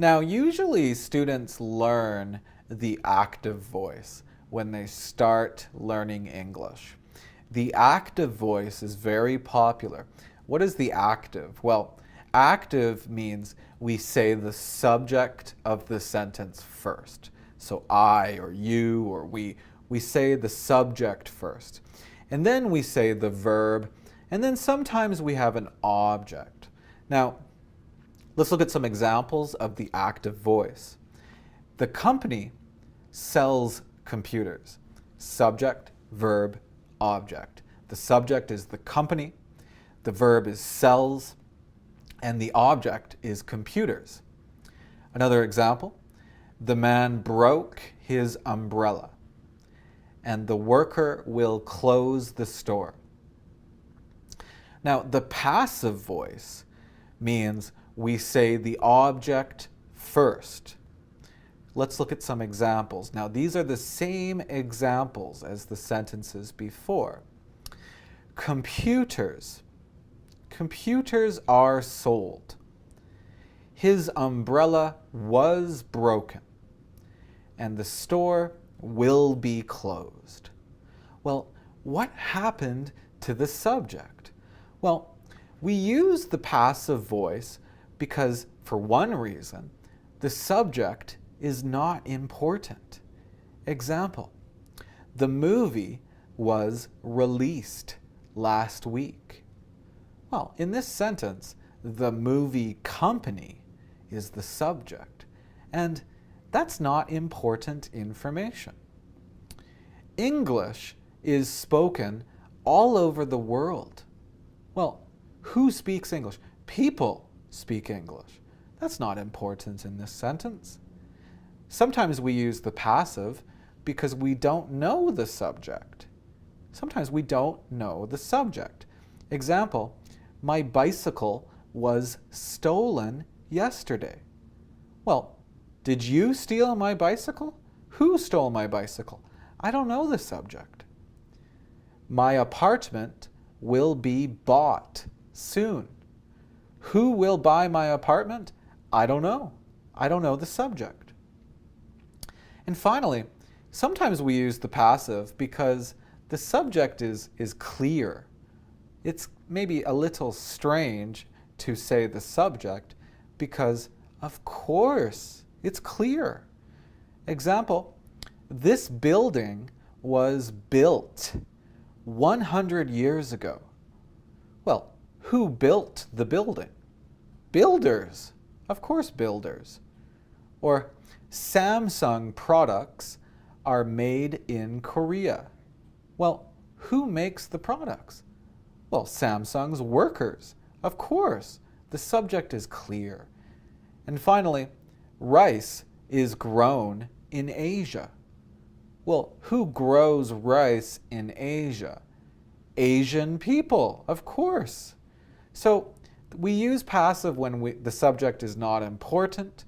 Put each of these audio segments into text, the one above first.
Now, usually students learn the active voice when they start learning English. The active voice is very popular. What is the active? Well, active means we say the subject of the sentence first. So I or you or we say the subject first. And then we say the verb, and then sometimes we have an object. Now, let's look at some examples of the active voice. The company sells computers. Subject, verb, object. The subject is the company, the verb is sells, and the object is computers. Another example, the man broke his umbrella, and the worker will close the store. Now, the passive voice means we say the object first. Let's look at some examples. Now, these are the same examples as the sentences before. Computers. Computers are sold. His umbrella was broken, and the store will be closed. Well, what happened to the subject? Well, we use the passive voice because, for one reason, the subject is not important. Example, the movie was released last week. Well, in this sentence, the movie company is the subject, and that's not important information. English is spoken all over the world. Well, who speaks English? People speak English. That's not important in this sentence. Sometimes we use the passive because we don't know the subject. Sometimes we don't know the subject. Example, my bicycle was stolen yesterday. Well, did you steal my bicycle? Who stole my bicycle? I don't know the subject. My apartment will be bought soon. Who will buy my apartment? I don't know. I don't know the subject. And finally, sometimes we use the passive because the subject is clear. It's maybe a little strange to say the subject because, of course, it's clear. Example, this building was built 100 years ago. Well, who built the building? Builders. Of course, builders. Or Samsung products are made in Korea. Well, who makes the products? Well, Samsung's workers. Of course, the subject is clear. And finally, rice is grown in Asia. Well, who grows rice in Asia? Asian people, of course. So we use passive when the subject is not important,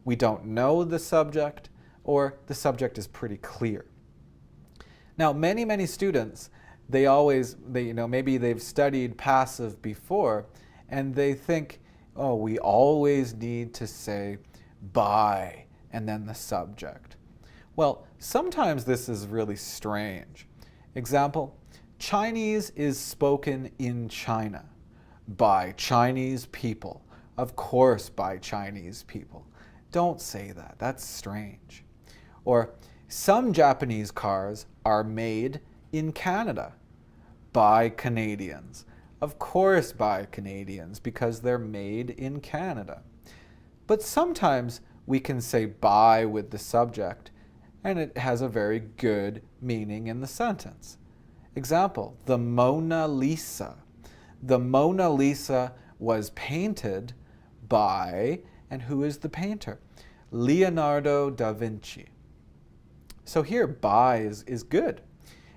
we don't know the subject, or the subject is pretty clear. Now, many students, maybe they've studied passive before, and they think, oh, we always need to say by and then the subject. Well, sometimes this is really strange. Example, Chinese is spoken in China by Chinese people. Of course, by Chinese people. Don't say that. That's strange. Or some Japanese cars are made in Canada by Canadians. Of course by Canadians because they're made in Canada. But sometimes we can say by with the subject and it has a very good meaning in the sentence. Example, the Mona Lisa. The Mona Lisa was painted by, and who is the painter? Leonardo da Vinci. So here, by is good.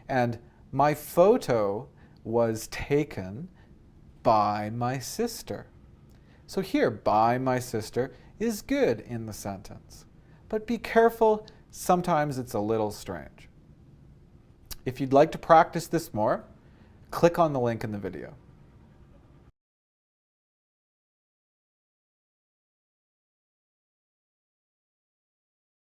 And my photo was taken by my sister. So here, by my sister is good in the sentence. But be careful, sometimes it's a little strange. If you'd like to practice this more, click on the link in the video.